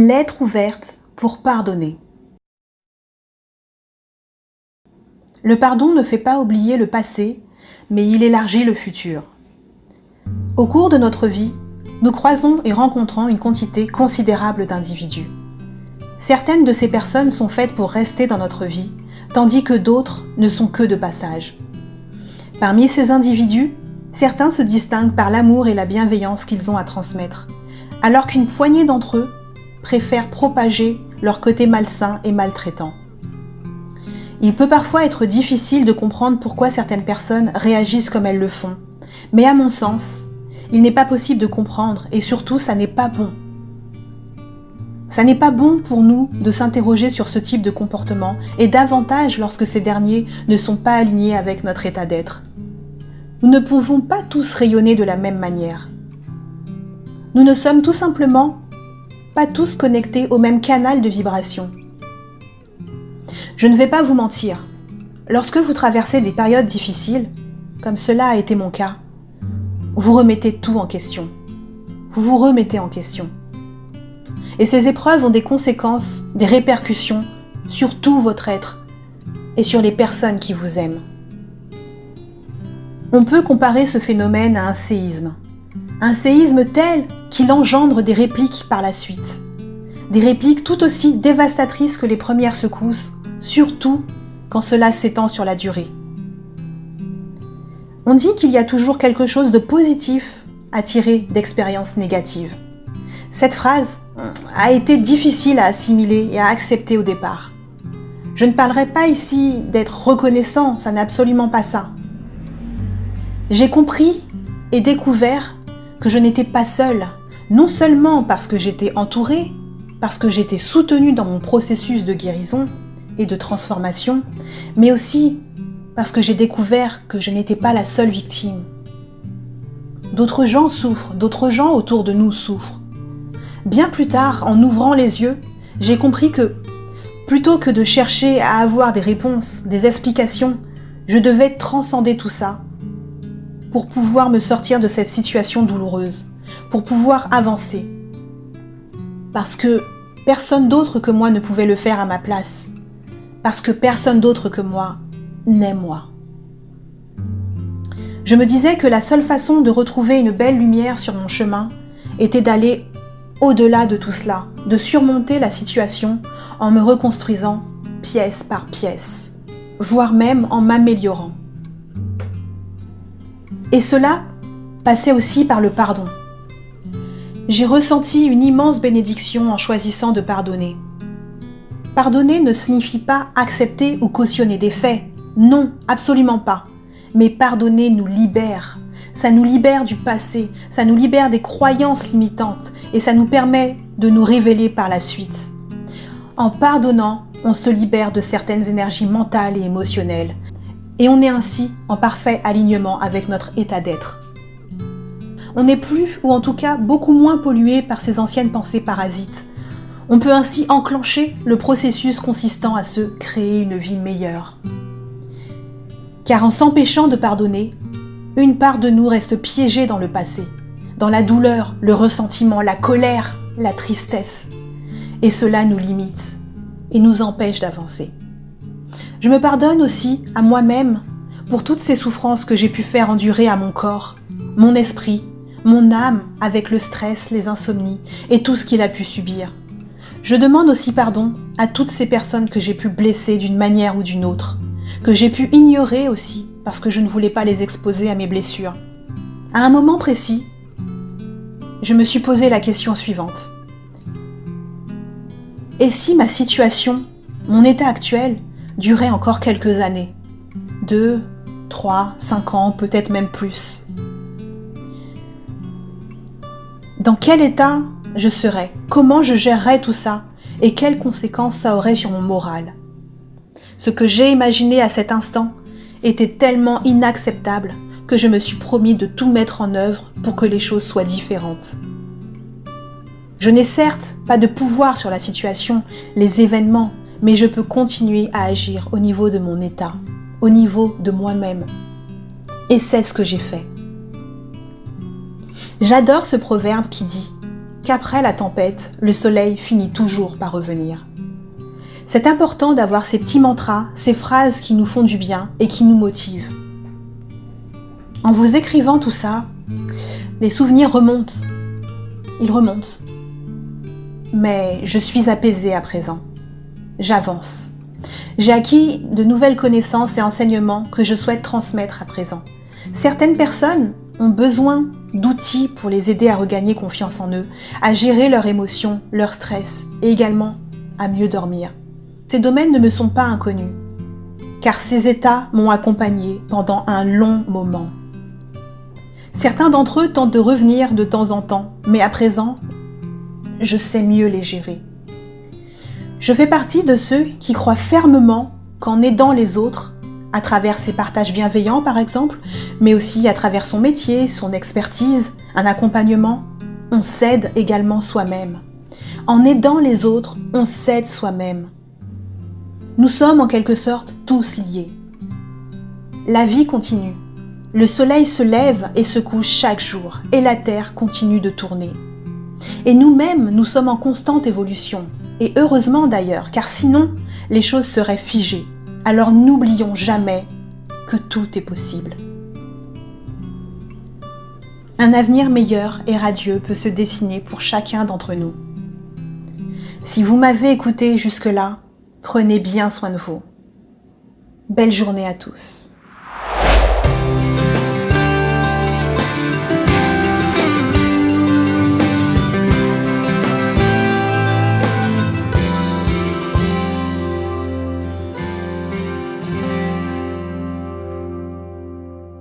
Lettre ouverte pour pardonner. Le pardon ne fait pas oublier le passé, mais il élargit le futur. Au cours de notre vie, nous croisons et rencontrons une quantité considérable d'individus. Certaines de ces personnes sont faites pour rester dans notre vie, tandis que d'autres ne sont que de passage. Parmi ces individus, certains se distinguent par l'amour et la bienveillance qu'ils ont à transmettre, alors qu'une poignée d'entre eux préfèrent propager leur côté malsain et maltraitant. Il peut parfois être difficile de comprendre pourquoi certaines personnes réagissent comme elles le font, mais à mon sens, il n'est pas possible de comprendre et surtout ça n'est pas bon. Ça n'est pas bon pour nous de s'interroger sur ce type de comportement et davantage lorsque ces derniers ne sont pas alignés avec notre état d'être. Nous ne pouvons pas tous rayonner de la même manière. Nous ne sommes tout simplement pas tous connectés au même canal de vibration. Je ne vais pas vous mentir, lorsque vous traversez des périodes difficiles, comme cela a été mon cas, vous remettez tout en question. Vous vous remettez en question. Et ces épreuves ont des conséquences, des répercussions sur tout votre être et sur les personnes qui vous aiment. On peut comparer ce phénomène à un séisme tel qu'il engendre des répliques par la suite. Des répliques tout aussi dévastatrices que les premières secousses, surtout quand cela s'étend sur la durée. On dit qu'il y a toujours quelque chose de positif à tirer d'expériences négatives. Cette phrase a été difficile à assimiler et à accepter au départ. Je ne parlerai pas ici d'être reconnaissant, ça n'est absolument pas ça. J'ai compris et découvert que je n'étais pas seule, non seulement parce que j'étais entourée, parce que j'étais soutenue dans mon processus de guérison et de transformation, mais aussi parce que j'ai découvert que je n'étais pas la seule victime. D'autres gens souffrent, d'autres gens autour de nous souffrent. Bien plus tard, en ouvrant les yeux, j'ai compris que, plutôt que de chercher à avoir des réponses, des explications, je devais transcender tout ça pour pouvoir me sortir de cette situation douloureuse, pour pouvoir avancer. Parce que personne d'autre que moi ne pouvait le faire à ma place. Parce que personne d'autre que moi n'est moi. Je me disais que la seule façon de retrouver une belle lumière sur mon chemin était d'aller au-delà de tout cela, de surmonter la situation en me reconstruisant pièce par pièce, voire même en m'améliorant. Et cela passait aussi par le pardon. J'ai ressenti une immense bénédiction en choisissant de pardonner. Pardonner ne signifie pas accepter ou cautionner des faits. Non, absolument pas. Mais pardonner nous libère. Ça nous libère du passé, ça nous libère des croyances limitantes et ça nous permet de nous révéler par la suite. En pardonnant, on se libère de certaines énergies mentales et émotionnelles et on est ainsi en parfait alignement avec notre état d'être. On n'est plus, ou en tout cas beaucoup moins pollué par ces anciennes pensées parasites. On peut ainsi enclencher le processus consistant à se créer une vie meilleure. Car en s'empêchant de pardonner, une part de nous reste piégée dans le passé, dans la douleur, le ressentiment, la colère, la tristesse. Et cela nous limite et nous empêche d'avancer. Je me pardonne aussi à moi-même pour toutes ces souffrances que j'ai pu faire endurer à mon corps, mon esprit, mon âme avec le stress, les insomnies et tout ce qu'il a pu subir. Je demande aussi pardon à toutes ces personnes que j'ai pu blesser d'une manière ou d'une autre, que j'ai pu ignorer aussi parce que je ne voulais pas les exposer à mes blessures. À un moment précis, je me suis posé la question suivante. Et si ma situation, mon état actuel, durait encore quelques années, 2, 3, 5 ans, peut-être même plus? Dans quel état je serais? Comment je gérerais tout ça? Et quelles conséquences ça aurait sur mon moral? Ce que j'ai imaginé à cet instant était tellement inacceptable que je me suis promis de tout mettre en œuvre pour que les choses soient différentes. Je n'ai certes pas de pouvoir sur la situation, les événements, mais je peux continuer à agir au niveau de mon état, au niveau de moi-même. Et c'est ce que j'ai fait. J'adore ce proverbe qui dit « qu'après la tempête, le soleil finit toujours par revenir. C'est important d'avoir ces petits mantras, ces phrases qui nous font du bien et qui nous motivent. En vous écrivant tout ça, les souvenirs remontent. Ils remontent. Mais je suis apaisée à présent. J'avance. J'ai acquis de nouvelles connaissances et enseignements que je souhaite transmettre à présent. Certaines personnes ont besoin d'outils pour les aider à regagner confiance en eux, à gérer leurs émotions, leur stress et également à mieux dormir. Ces domaines ne me sont pas inconnus, car ces états m'ont accompagné pendant un long moment. Certains d'entre eux tentent de revenir de temps en temps, mais à présent, je sais mieux les gérer. Je fais partie de ceux qui croient fermement qu'en aidant les autres, à travers ses partages bienveillants par exemple, mais aussi à travers son métier, son expertise, un accompagnement, on s'aide également soi-même. En aidant les autres, on s'aide soi-même. Nous sommes en quelque sorte tous liés. La vie continue. Le soleil se lève et se couche chaque jour, et la terre continue de tourner. Et nous-mêmes, nous sommes en constante évolution, et heureusement d'ailleurs, car sinon, les choses seraient figées. Alors n'oublions jamais que tout est possible. Un avenir meilleur et radieux peut se dessiner pour chacun d'entre nous. Si vous m'avez écouté jusque-là, prenez bien soin de vous. Belle journée à tous.